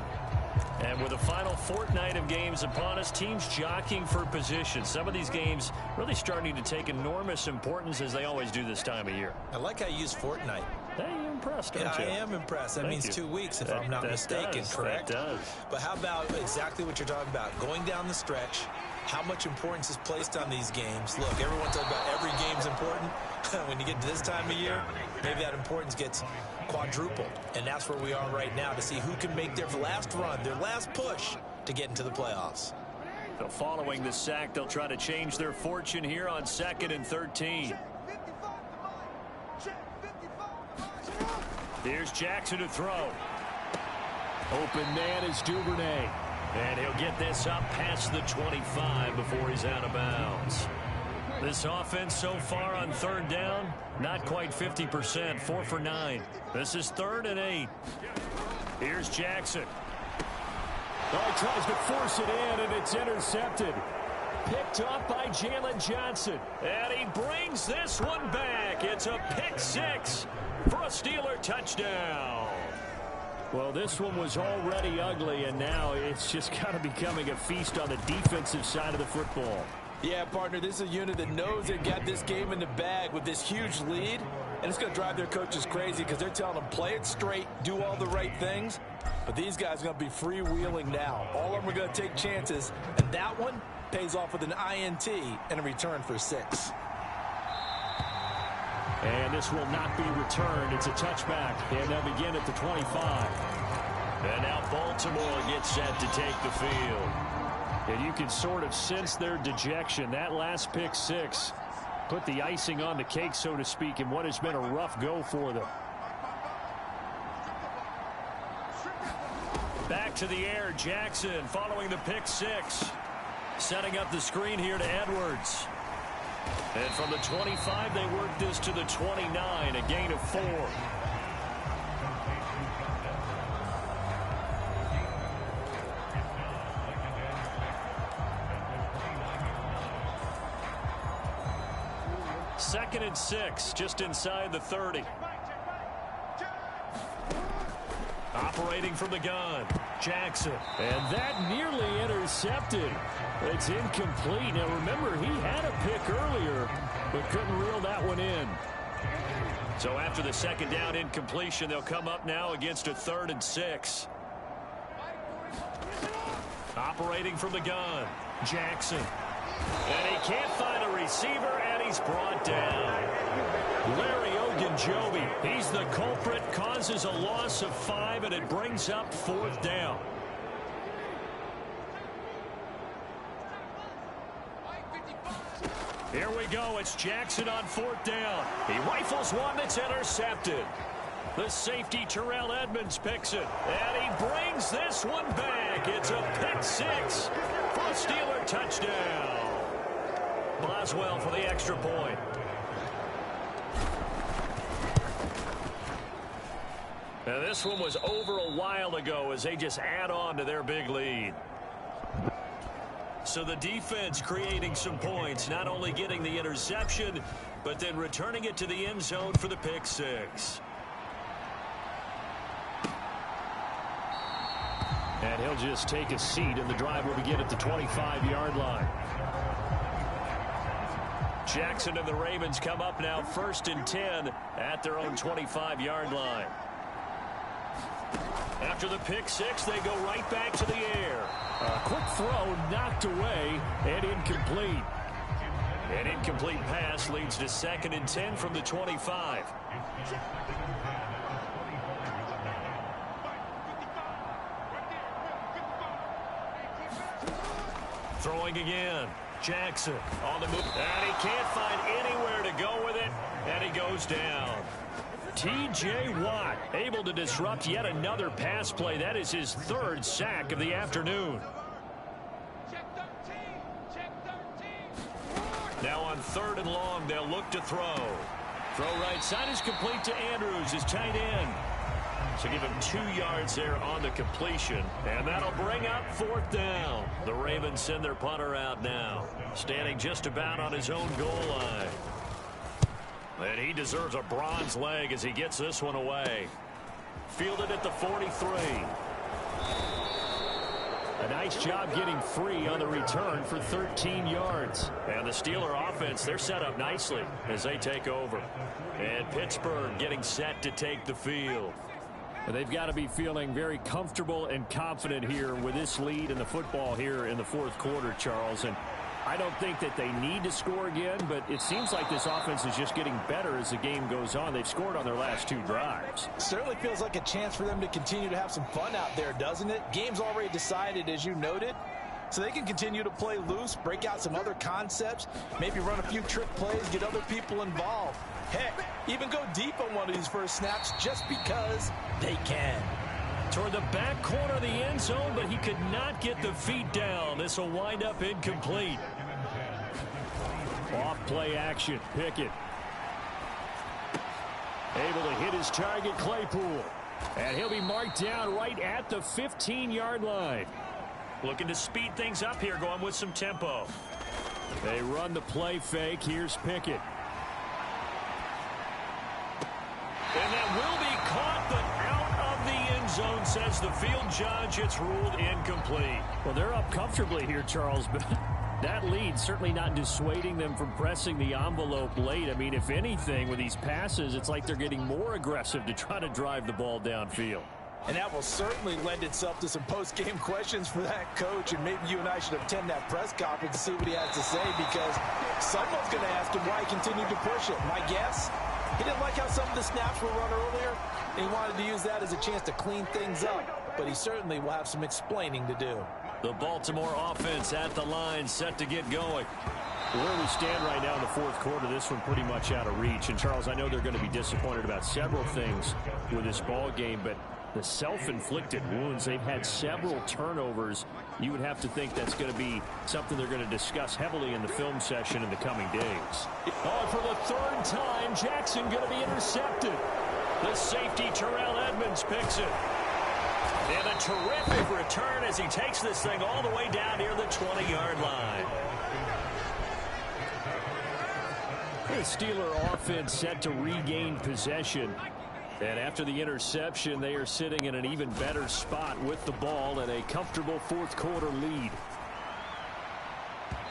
And with the final fortnight of games upon us, teams jockeying for position. Some of these games really starting to take enormous importance as they always do this time of year. I like how you use fortnight. Hey, you're impressed, aren't you? I am impressed. That means 2 weeks, if I'm not mistaken, correct? That does. But how about exactly what you're talking about? Going down the stretch, how much importance is placed on these games. Look, everyone talks about every game's important. When you get to this time of year, maybe that importance gets quadrupled. And that's where we are right now to see who can make their last run, their last push to get into the playoffs. So following the sack, they'll try to change their fortune here on 2nd and 13. Here's Jackson to throw. Open man is Duvernay. And he'll get this up past the 25 before he's out of bounds. This offense so far on 3rd down, not quite 50%, 4 for 9. This is 3rd and 8. Here's Jackson. Oh, he tries to force it in, and it's intercepted. Picked up by Jalen Johnson. And he brings this one back. It's a pick 6 for a Steeler touchdown. Well, this one was already ugly, and now it's just kind of becoming a feast on the defensive side of the football. Yeah, partner, this is a unit that knows they've got this game in the bag with this huge lead, and it's going to drive their coaches crazy because they're telling them play it straight, do all the right things, but these guys are going to be freewheeling now. All of them are going to take chances, and that one pays off with an INT and a return for 6. And this will not be returned. It's a touchback, and they'll begin at the 25. And now Baltimore gets set to take the field. And you can sort of sense their dejection. That last pick 6 put the icing on the cake, so to speak, in what has been a rough go for them. Back to the air, Jackson following the pick 6. Setting up the screen here to Edwards. And from the 25, they work this to the 29, a gain of 4. Second and 6, just inside the 30. Operating from the gun, Jackson. And that nearly intercepted. It's incomplete. Now, remember, he had a pick earlier, but couldn't reel that one in. So after the second down incompletion, they'll come up now against a 3rd and 6. Operating from the gun, Jackson. And he can't find a receiver, and he's brought down. Larry Ogunjobi, he's the culprit, causes a loss of 5, and it brings up 4th down. Here we go. It's Jackson on 4th down. He rifles one that's intercepted. The safety, Terrell Edmonds, picks it. And he brings this one back. It's a pick 6 for a Steeler touchdown. Boswell for the extra point. Now this one was over a while ago as they just add on to their big lead. So the defense creating some points, not only getting the interception, but then returning it to the end zone for the pick 6. And he'll just take a seat, and the drive will begin at the 25-yard line. Jackson and the Ravens come up now 1st and 10 at their own 25-yard line. After the pick 6, they go right back to the air. A quick throw knocked away and incomplete. An incomplete pass leads to 2nd and 10 from the 25. Throwing again. Jackson on the move, and he can't find anywhere to go with it, and he goes down. T.J. Watt able to disrupt yet another pass play. That is his third sack of the afternoon. Now on 3rd and long, they'll look to throw. Throw right side is complete to Andrews, his tight end. So give him 2 yards there on the completion, and that'll bring up 4th down. The Ravens send their punter out now, standing just about on his own goal line. And he deserves a bronze leg as he gets this one away. Fielded at the 43. A nice job getting free on the return for 13 yards. And the Steeler offense, they're set up nicely as they take over. And Pittsburgh getting set to take the field. They've got to be feeling very comfortable and confident here with this lead in the football here in the 4th quarter, Charles. And I don't think that they need to score again, but it seems like this offense is just getting better as the game goes on. They've scored on their last 2 drives. Certainly feels like a chance for them to continue to have some fun out there, doesn't it? Game's already decided, as you noted, so they can continue to play loose, break out some other concepts, maybe run a few trick plays, get other people involved. Heck, even go deep on one of these first snaps just because they can. Toward the back corner of the end zone, but he could not get the feet down. This will wind up incomplete. Off play action, Pickett. Able to hit his target, Claypool. And he'll be marked down right at the 15-yard line. Looking to speed things up here, going with some tempo. They run the play fake. Here's Pickett. And that will be caught, but out of the end zone, says the field judge. It's ruled incomplete. Well, they're up comfortably here, Charles, but that lead certainly not dissuading them from pressing the envelope late. I mean, if anything, with these passes, it's like they're getting more aggressive to try to drive the ball downfield. And that will certainly lend itself to some post-game questions for that coach, and maybe you and I should attend that press conference and see what he has to say, because someone's going to ask him why he continued to push it. My guess, he didn't like how some of the snaps were run earlier, and he wanted to use that as a chance to clean things up, but he certainly will have some explaining to do. The Baltimore offense at the line, set to get going. Where we stand right now in the 4th quarter, this one pretty much out of reach. And, Charles, I know they're going to be disappointed about several things with this ball game, but the self-inflicted wounds, they've had several turnovers. You would have to think that's going to be something they're going to discuss heavily in the film session in the coming days. Oh, for the 3rd time, Jackson going to be intercepted. The safety, Terrell Edmonds, picks it. And a terrific return as he takes this thing all the way down near the 20-yard line. The Steeler offense set to regain possession. And after the interception, they are sitting in an even better spot with the ball and a comfortable 4th quarter lead.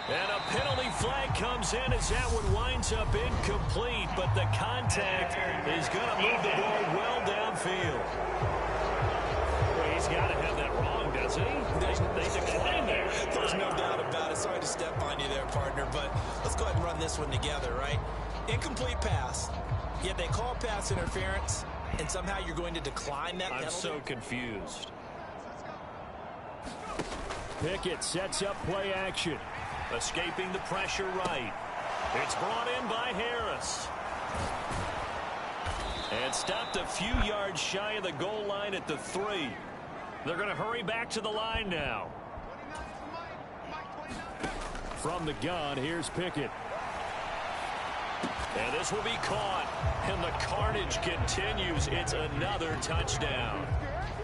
And a penalty flag comes in as that one winds up incomplete, but the contact is going to move the ball well downfield. Well, he's got to have that wrong, doesn't he? They declined there. There's no doubt about it. Sorry to step on you there, partner, but let's go ahead and run this one together, right? Incomplete pass, yet they call pass interference, and somehow you're going to decline that penalty? I'm so confused. Pickett sets up play action. Escaping the pressure right. It's brought in by Harris. And stopped a few yards shy of the goal line at the 3. They're going to hurry back to the line now. From the gun, here's Pickett. And this will be caught. And the carnage continues. It's another touchdown.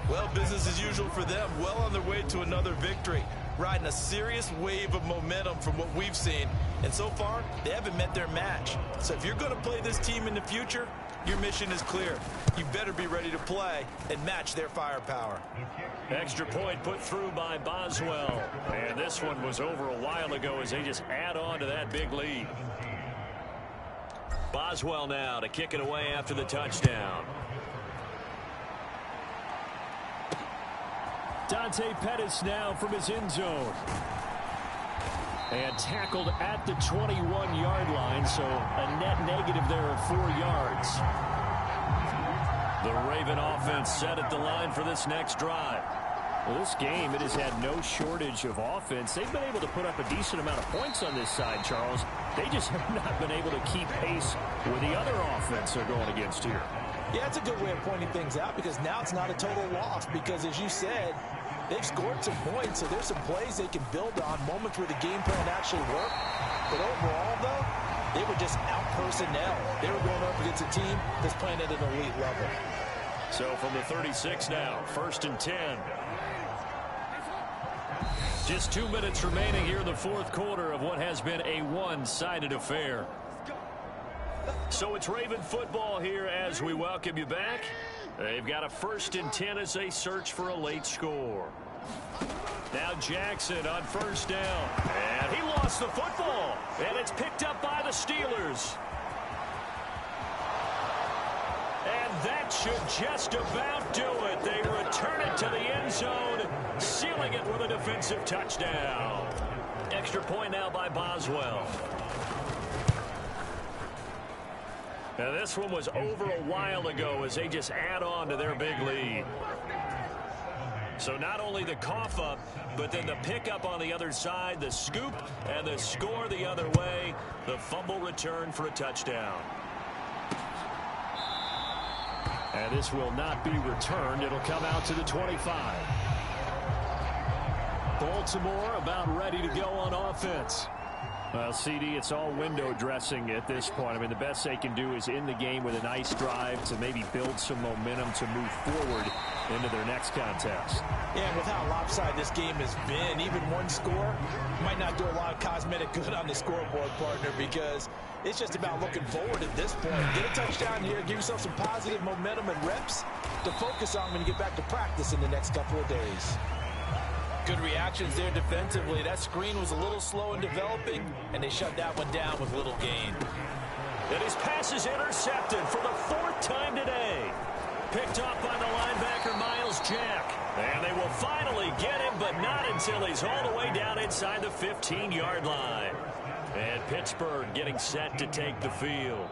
Well, business as usual for them. Well on their way to another victory. Riding a serious wave of momentum from what we've seen. And so far, they haven't met their match. So if you're going to play this team in the future, your mission is clear. You better be ready to play and match their firepower. Extra point put through by Boswell. And this one was over a while ago as they just add on to that big lead. Boswell now to kick it away after the touchdown. Dante Pettis now from his end zone. And tackled at the 21-yard line, so a net negative there of 4 yards. The Raven offense set at the line for this next drive. Well, this game, it has had no shortage of offense. They've been able to put up a decent amount of points on this side, Charles. They just have not been able to keep pace with the other offense they're going against here. Yeah, it's a good way of pointing things out because now it's not a total loss because, as you said, they've scored some points, so there's some plays they can build on, moments where the game plan actually worked. But overall, though, they were just out-personnel. They were going up against a team that's playing at an elite level. So from the 36 now, 1st and 10. Just 2 minutes remaining here in the fourth quarter of what has been a one-sided affair. So it's Raven football here as we welcome you back. They've got a 1st and 10 as they search for a late score. Now Jackson on 1st down. And he lost the football. And it's picked up by the Steelers. And that should just about do it. They return it to the end zone, sealing it with a defensive touchdown. Extra point now by Boswell. Now this one was over a while ago as they just add on to their big lead. So not only the cough up, but then the pickup on the other side, the scoop, and the score the other way. The fumble return for a touchdown. And this will not be returned. It'll come out to the 25. Baltimore about ready to go on offense. Well, CD, it's all window dressing at this point. I mean, the best they can do is end the game with a nice drive to maybe build some momentum to move forward into their next contest. Yeah, with how lopsided this game has been, even one score might not do a lot of cosmetic good on the scoreboard, partner, because it's just about looking forward at this point. Get a touchdown here, give yourself some positive momentum and reps to focus on when you get back to practice in the next couple of days. Good reactions there defensively. That screen was a little slow in developing, and they shut that one down with little gain. And his pass is intercepted for the 4th time today. Picked off by the linebacker, Miles Jack. And they will finally get him, but not until he's all the way down inside the 15-yard line. And Pittsburgh getting set to take the field.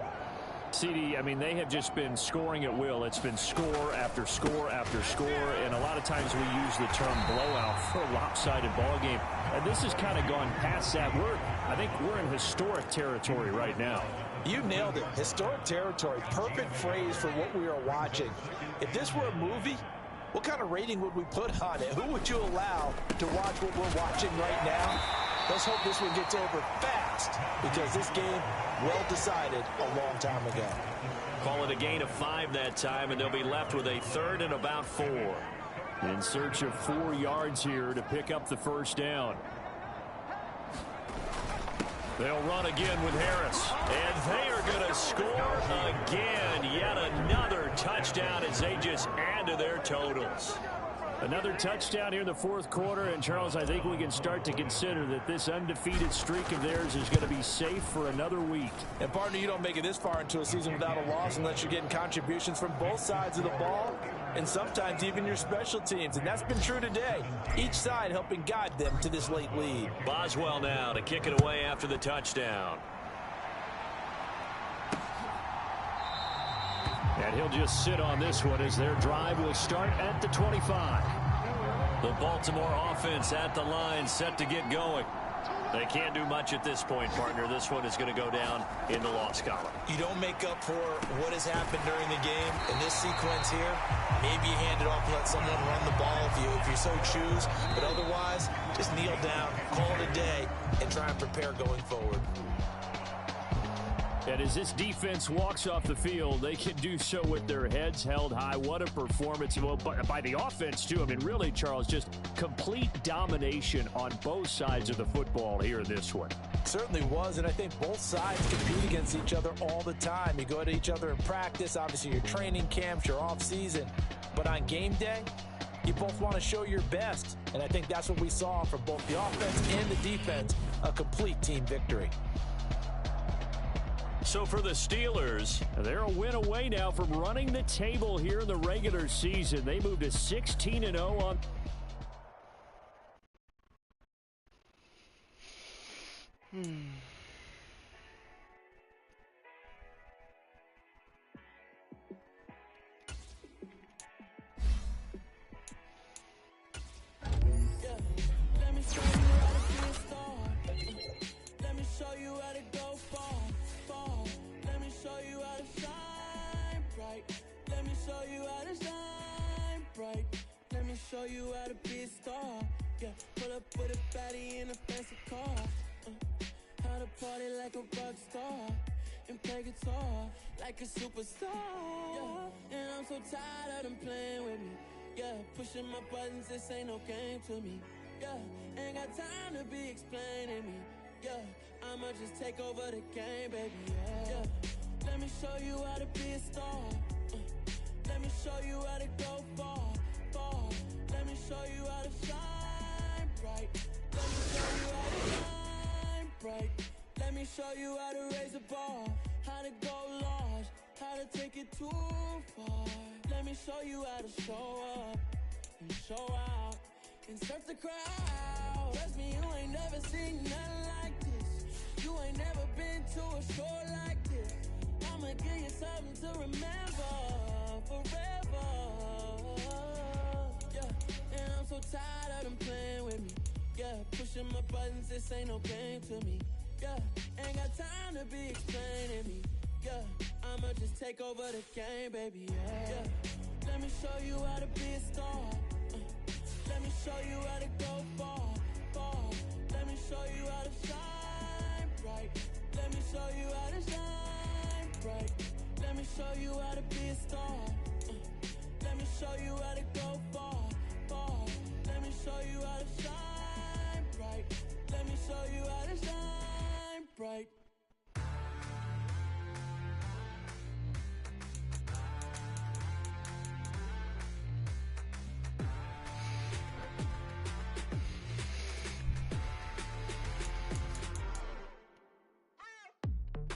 CD, I mean, they have just been scoring at will. It's been score after score after score, and a lot of times we use the term blowout for a lopsided ball game. And this has kind of gone past that. I think we're in historic territory right now. You nailed it. Historic territory. Perfect phrase for what we are watching. If this were a movie, what kind of rating would we put on it? Who would you allow to watch what we're watching right now? Let's hope this one gets over fast, because this game, well decided a long time ago. Call it a gain of 5 that time, and they'll be left with a 3rd and about 4. In search of 4 yards here to pick up the 1st down. They'll run again with Harris. And they are going to score again. Yet another touchdown as they just add to their totals. Another touchdown here in the fourth quarter. And, Charles, I think we can start to consider that this undefeated streak of theirs is going to be safe for another week. And, partner, you don't make it this far into a season without a loss unless you're getting contributions from both sides of the ball and sometimes even your special teams. And that's been true today. Each side helping guide them to this late lead. Boswell now to kick it away after the touchdown. And he'll just sit on this one as their drive will start at the 25. The Baltimore offense at the line, set to get going. They can't do much at this point, partner. This one is going to go down in the loss column. You don't make up for what has happened during the game. In this sequence here, maybe you hand it off and let someone run the ball if you so choose. But otherwise, just kneel down, call it a day, and try and prepare going forward. And as this defense walks off the field, they can do so with their heads held high. What a performance by the offense, too. I mean, really, Charles, just complete domination on both sides of the football here in this one. Certainly was, and I think both sides compete against each other all the time. You go to each other in practice, obviously your training camps, your off-season. But on game day, you both want to show your best. And I think that's what we saw from both the offense and the defense, a complete team victory. So for the Steelers, they're a win away now from running the table here in the regular season. They moved to 16-0 on. show you how to go far, far. Let me show you how to shine bright. Let me show you how to shine bright. Let me show you how to be a star. Yeah, pull up with a baddie in a fancy car. How to party like a rock star and play guitar like a superstar. Yeah, and I'm so tired of them playing with me. Yeah, pushing my buttons, this ain't no game to me. Yeah, ain't got time to be explaining me. Yeah, I'ma just take over the game, baby. Yeah, let me show you how to be a star. Let me show you how to go far, far. Let me show you how to shine bright. Let me show you how to shine bright. Let me show you how to raise a bar, how to go large, how to take it too far. Let me show you how to show up and show out and surf the crowd. Trust me, you ain't never seen nothing like this. You ain't never been to a show like this. I'ma give you something to remember forever. Yeah, and I'm so tired of them playing with me. Yeah, pushing my buttons, this ain't no game to me. Yeah, ain't got time to be explaining me. Yeah, I'ma just take over the game, baby. Yeah, let me show you how to be a star. Let me show you how to go far, far. Let me show you how to shine bright. Let me show you how to shine bright. Let me show you how to be a star. Let me show you how to go far, far. Let me show you how to shine bright. Let me show you how to shine bright.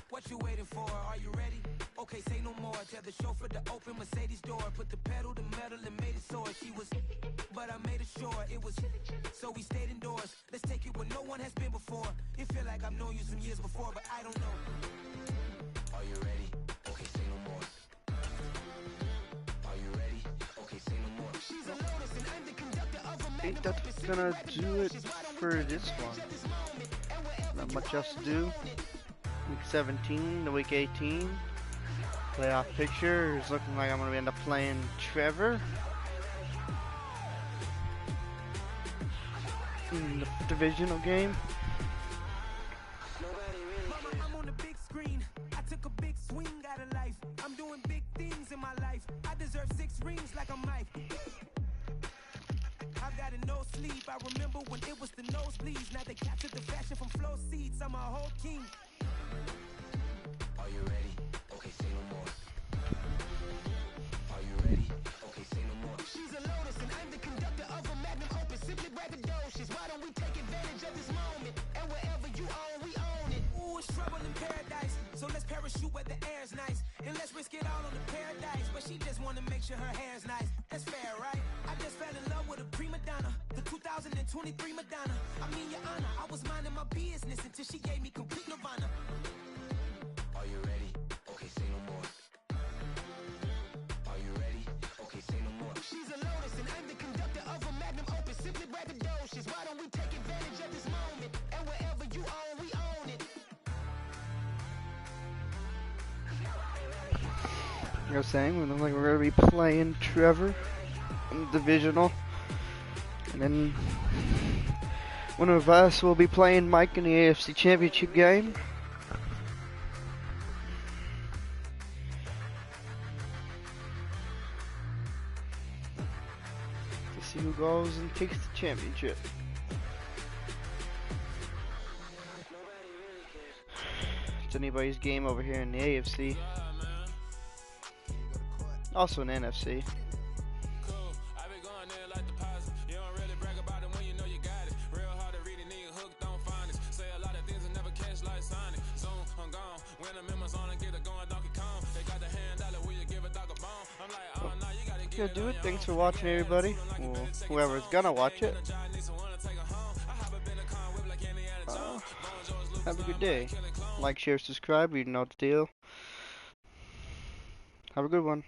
What you waiting for? Are you ready? Okay, say no more. Tell the chauffeur to open Mercedes door. Put the pedal to metal and made it soar. She was, but I made it sure it was. So we stayed indoors. Let's take it where no one has been before. It feel like I've known you some years before, but I don't know. Are you ready? Okay, say no more. Are you ready? Okay, say no more. She's a lotus and I'm the conductor of a I think that's gonna do it for this one. Not much else to do. Week 17 to week 18. Playoff picture is looking like I'm going to end up playing Trevor in the divisional game. I'm on the big screen. I took a big swing out of life. I'm doing big things in my life. I deserve 6 rings like I'm Mike. I've got a no sleep. I remember when it was the nosebleeds. Now they captured the fashion from flow seats. I'm a whole king. Are you ready? Okay, say no more. Are you ready? Okay, say no more. She's a lotus and I'm the conductor of a magnum opus. Simply braggadocious. Why don't we take advantage of this moment? And wherever you own, we own it. Ooh, it's trouble in paradise. So let's parachute where the air's nice. And let's risk it all on the paradise. But she just wanna make sure her hair's nice. That's fair, right? I just fell in love with a prima donna. The 2023 Madonna. I mean, your honor, I was minding my business until she gave me complete nirvana. Are you ready? Okay, say no more. Are you ready? Okay, say no more. She's a lotus and I'm the conductor of a magnum opus. Simply braggadocious. Why don't we take advantage of this moment? And wherever you own, we own it. You know what I'm saying? We look like we're going to be playing Trevor in the divisional. And then one of us will be playing Mike in the AFC Championship game. To see who goes and takes the championship. It's anybody's game over here in the AFC. Also in NFC. Gonna do it. Thanks for watching, everybody. Well, whoever's gonna watch it. Have a good day. Like, share, subscribe. You know the deal. Have a good one.